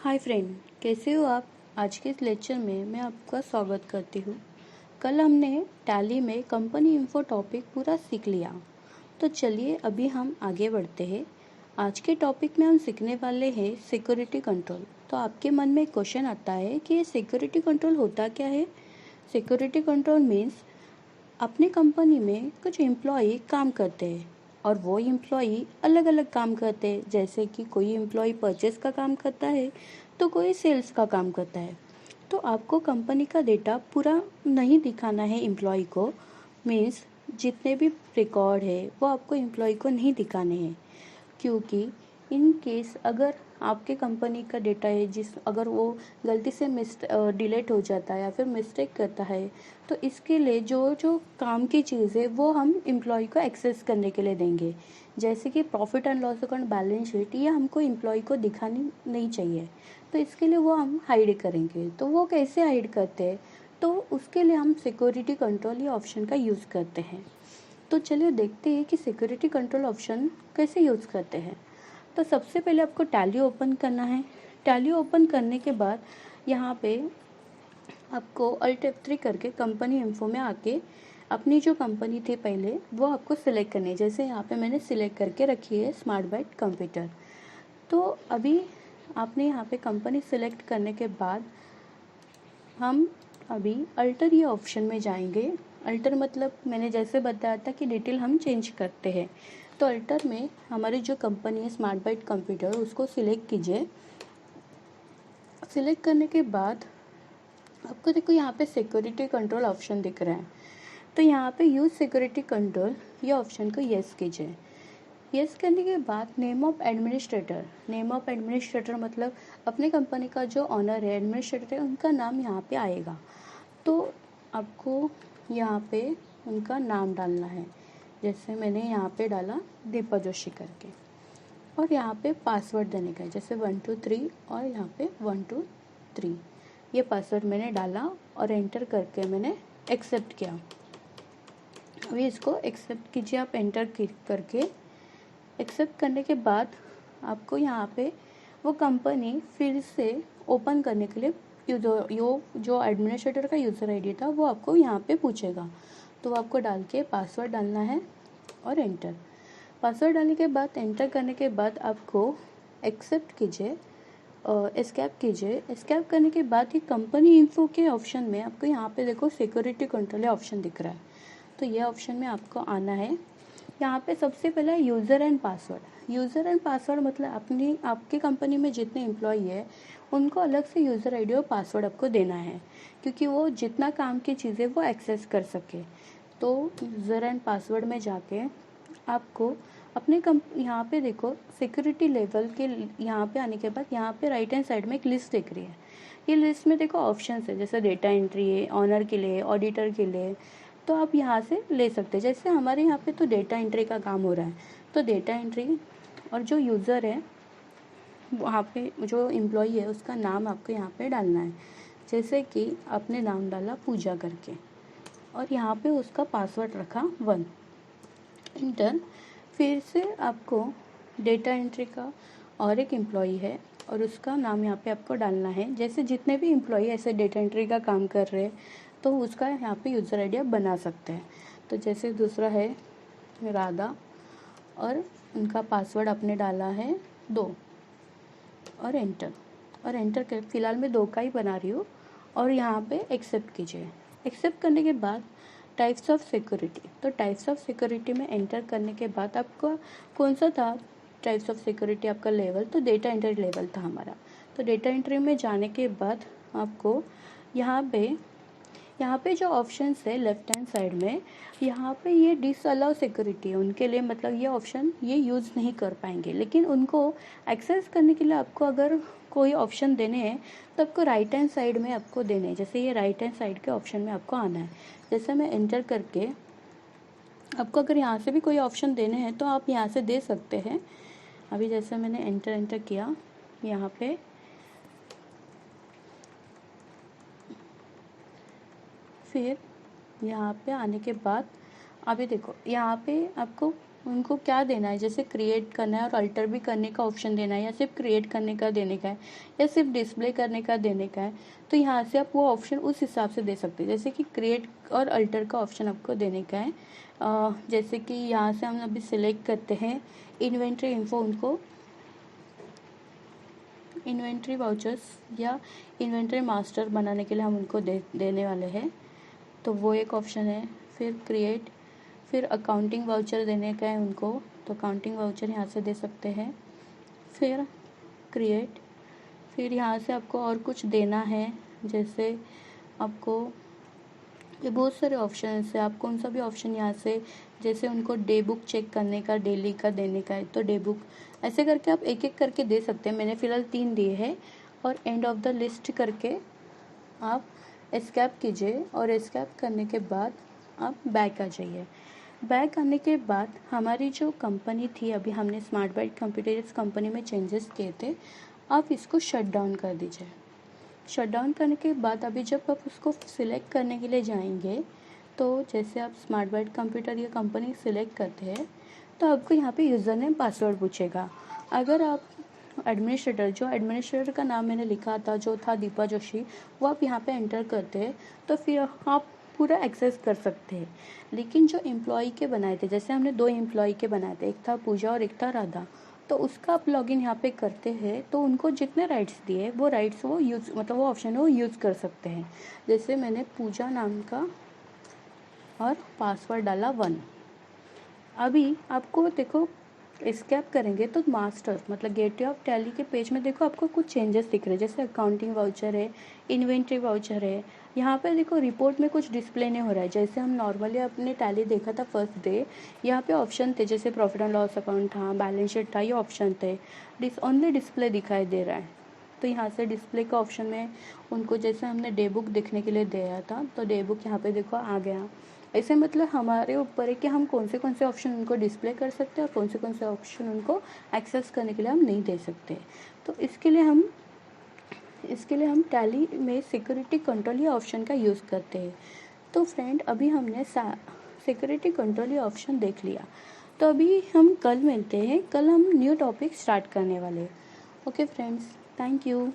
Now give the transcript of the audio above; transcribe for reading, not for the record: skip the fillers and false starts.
Hi friend, कैसे हो आप। आज के इस लेक्चर में मैं आपका स्वागत करती हूँ। कल हमने टैली में कंपनी इन्फो टॉपिक पूरा सीख लिया, तो चलिए अभी हम आगे बढ़ते हैं। आज के टॉपिक में हम सीखने वाले हैं सिक्योरिटी कंट्रोल। तो आपके मन में एक क्वेश्चन आता है कि ये सिक्योरिटी कंट्रोल होता क्या है। सिक्योरिटी कंट्रोल मीन्स अपनी कंपनी में कुछ एम्प्लॉई काम करते हैं और वो एम्प्लॉई अलग अलग काम करते हैं। जैसे कि कोई एम्प्लॉई परचेस का काम करता है तो कोई सेल्स का काम करता है। तो आपको कंपनी का डेटा पूरा नहीं दिखाना है एम्प्लॉय को। मीन्स जितने भी रिकॉर्ड है वो आपको एम्प्लॉय को नहीं दिखाने हैं, क्योंकि इन केस अगर आपके कंपनी का डेटा है अगर वो गलती से डिलीट हो जाता है या फिर मिस्टेक करता है, तो इसके लिए जो जो काम की चीज़ है वो हम एम्प्लॉय को एक्सेस करने के लिए देंगे। जैसे कि profit and loss account, balance sheet, ये हमको एम्प्लॉय को दिखानी नहीं चाहिए, तो इसके लिए वो हम हाइड करेंगे। तो वो कैसे हाइड करते हैं, तो उसके लिए हम सिक्योरिटी कंट्रोल ये ऑप्शन का यूज़ करते हैं। तो चलिए देखते हैं कि सिक्योरिटी कंट्रोल ऑप्शन कैसे यूज़ करते हैं। तो सबसे पहले आपको टैली ओपन करना है। टैली ओपन करने के बाद यहाँ पे आपको अल्ट F3 करके कंपनी इन्फो में आके अपनी जो कंपनी थी पहले वो आपको सिलेक्ट करनी है। जैसे यहाँ पे मैंने सिलेक्ट करके रखी है स्मार्ट बाइट कंप्यूटर। तो अभी आपने यहाँ पे कंपनी सिलेक्ट करने के बाद हम अभी अल्टर ये ऑप्शन में जाएंगे। अल्टर मतलब मैंने जैसे बताया था कि डिटेल हम चेंज करते हैं। तो अल्टर में हमारी जो कंपनी है स्मार्ट बाइट कंप्यूटर, उसको सिलेक्ट कीजिए। सिलेक्ट करने के बाद आपको देखो यहाँ पे सिक्योरिटी कंट्रोल ऑप्शन दिख रहा है। तो यहाँ पे यूज़ सिक्योरिटी कंट्रोल ये ऑप्शन को येस कीजिए। येस करने के बाद name of administrator, name of administrator मतलब अपने कंपनी का जो ऑनर है, एडमिनिस्ट्रेटर है, उनका नाम यहाँ पे आएगा। तो आपको यहाँ पे उनका नाम डालना है। जैसे मैंने यहाँ पे डाला दीपा जोशी करके, और यहाँ पे पासवर्ड देने का है, जैसे 123 और यहाँ पे 123। ये पासवर्ड मैंने डाला और एंटर करके मैंने एक्सेप्ट किया। अभी इसको एक्सेप्ट कीजिए आप एंटर करके। एक्सेप्ट करने के बाद आपको यहाँ पे वो कंपनी फिर से ओपन करने के लिए जो एडमिनिस्ट्रेटर का यूज़र आईडी था वो आपको यहाँ पे पूछेगा। तो आपको डाल के पासवर्ड डालना है और एंटर। पासवर्ड डालने के बाद एंटर करने के बाद आपको एक्सेप्ट कीजिए, एस्केप कीजिए। एस्केप करने के बाद ये कंपनी इन्फो के ऑप्शन में आपको यहाँ पे देखो सिक्योरिटी कंट्रोल ऑप्शन दिख रहा है। तो ये ऑप्शन में आपको आना है। यहाँ पे सबसे पहले user and password. User and password मतलब आपकी कंपनी में जितने एम्प्लॉई है उनको अलग से यूज़र आईडी और पासवर्ड आपको देना है, क्योंकि वो जितना काम की चीज़ें वो एक्सेस कर सके। तो यूज़र एंड पासवर्ड में जाके आपको अपने यहाँ पे देखो सिक्योरिटी लेवल के यहाँ पे आने के बाद यहाँ पे राइट हैंड साइड में एक लिस्ट दिख रही है। ये लिस्ट में देखो ऑप्शंस है, जैसे डेटा एंट्री है, ऑनर के लिए, ऑडिटर के लिए। तो आप यहाँ से ले सकते हैं। जैसे हमारे यहाँ पे तो डेटा एंट्री का काम हो रहा है, तो डेटा एंट्री और जो यूज़र है वहाँ पे जो एम्प्लॉई है उसका नाम आपको यहाँ पे डालना है। जैसे कि आपने नाम डाला पूजा करके और यहाँ पे उसका पासवर्ड रखा 1, इंटर। फिर से आपको डेटा एंट्री का और एक एम्प्लॉई है और उसका नाम यहाँ पे आपको डालना है। जैसे जितने भी एम्प्लॉई ऐसे डेटा एंट्री का काम कर रहे हैं तो उसका यहाँ पे यूज़र आईडी आप बना सकते हैं। तो जैसे दूसरा है राधा और उनका पासवर्ड आपने डाला है 2 और एंटर। और एंटर कर, फिलहाल मैं 2 का ही बना रही हूँ और यहाँ पे एक्सेप्ट कीजिए। एक्सेप्ट करने के बाद टाइप्स ऑफ सिक्योरिटी, तो टाइप्स ऑफ सिक्योरिटी में एंटर करने के बाद आपका कौन सा था टाइप्स ऑफ सिक्योरिटी, आपका लेवल, तो डेटा एंट्री लेवल था हमारा। तो डेटा एंट्री में जाने के बाद आपको यहाँ पे जो ऑप्शंस है लेफ्ट हैंड साइड में, यहाँ पे ये डिसअलाउ सिक्योरिटी है उनके लिए, मतलब ये ऑप्शन ये यूज़ नहीं कर पाएंगे। लेकिन उनको एक्सेस करने के लिए आपको अगर कोई ऑप्शन देने हैं तो आपको राइट हैंड साइड में आपको देने हैं। जैसे ये राइट हैंड साइड के ऑप्शन में आपको आना है। जैसे मैं एंटर करके आपको अगर यहाँ से भी कोई ऑप्शन देने हैं तो आप यहाँ से दे सकते हैं। अभी जैसे मैंने एंटर किया यहाँ पे, फिर यहाँ पे आने के बाद अभी देखो यहाँ पे आपको उनको क्या देना है, जैसे क्रिएट करना है और अल्टर भी करने का ऑप्शन देना है, या सिर्फ क्रिएट करने का देने का है, या सिर्फ डिस्प्ले करने का देने का है, तो यहाँ से आप वो ऑप्शन उस हिसाब से दे सकते हैं। जैसे कि क्रिएट और अल्टर का ऑप्शन आपको देने का है। जैसे कि यहाँ से हम अभी सिलेक्ट करते हैं इन्वेंट्री इन्फो, उनको इन्वेंट्री वाउचर्स या इन्वेंट्री मास्टर बनाने के लिए हम उनको देने वाले हैं, तो वो एक ऑप्शन है। फिर क्रिएट, फिर अकाउंटिंग वाउचर देने का है उनको, तो अकाउंटिंग वाउचर यहाँ से दे सकते हैं। फिर क्रिएट, फिर यहाँ से आपको और कुछ देना है, जैसे आपको ये बहुत सारे ऑप्शन है, आप कौन सा भी ऑप्शन यहाँ से, जैसे उनको डे बुक चेक करने का, डेली का देने का है तो डे बुक, ऐसे करके आप एक एक करके दे सकते हैं। मैंने फ़िलहाल 3 दिए हैं। और एंड ऑफ द लिस्ट करके आप एस्केप कीजिए, और एस्केप करने के बाद आप बैक आ जाइए। बैक आने के बाद हमारी जो कंपनी थी, अभी हमने स्मार्ट बाइट कंप्यूटर्स कंपनी में चेंजेस किए थे, आप इसको शट डाउन कर दीजिए। शट डाउन करने के बाद अभी जब आप उसको सिलेक्ट करने के लिए जाएंगे, तो जैसे आप स्मार्ट बाइट कंप्यूटर या कंपनी सिलेक्ट करते हैं, तो आपको यहाँ पे यूज़र नेम पासवर्ड पूछेगा। अगर आप एडमिनिस्ट्रेटर का नाम मैंने लिखा था जो था दीपा जोशी, वो आप यहाँ पे एंटर करते हैं, तो फिर आप पूरा एक्सेस कर सकते हैं। लेकिन जो एम्प्लॉय के बनाए थे, जैसे हमने 2 एम्प्लॉय के बनाए थे, एक था पूजा और एक था राधा, तो उसका आप लॉगिन यहाँ पे करते हैं, तो उनको जितने राइट्स दिए वो राइट्स वो यूज़, मतलब वो ऑप्शन वो यूज़ कर सकते हैं। जैसे मैंने पूजा नाम का और पासवर्ड डाला 1। अभी आपको देखो एस्केप करेंगे तो मास्टर मतलब गेटवे ऑफ टैली के पेज में देखो आपको कुछ चेंजेस दिख रहे हैं, जैसे अकाउंटिंग वाउचर है, इन्वेंट्री वाउचर है। यहाँ पे देखो रिपोर्ट में कुछ डिस्प्ले नहीं हो रहा है, जैसे हम नॉर्मली अपने टैली देखा था फर्स्ट डे, यहाँ पे ऑप्शन थे, जैसे प्रॉफिट एंड लॉस अकाउंट था, बैलेंस शीट था, ये ऑप्शन थे। ओनली डिस्प्ले दिखाई दे रहा है, तो यहाँ से डिस्प्ले का ऑप्शन में उनको, जैसे हमने डे बुक देखने के लिए दिया था, तो डे बुक यहाँ पे देखो आ गया। ऐसे मतलब हमारे ऊपर है कि हम कौन से ऑप्शन उनको डिस्प्ले कर सकते हैं और कौन से ऑप्शन उनको एक्सेस करने के लिए हम नहीं दे सकते। तो इसके लिए हम टैली में सिक्योरिटी कंट्रोल ये ऑप्शन का यूज़ करते हैं। तो फ्रेंड, अभी हमने सिक्योरिटी कंट्रोल ये ऑप्शन देख लिया, तो अभी हम कल मिलते हैं। कल हम न्यू टॉपिक स्टार्ट करने वाले हैं। Okay friends, thank you.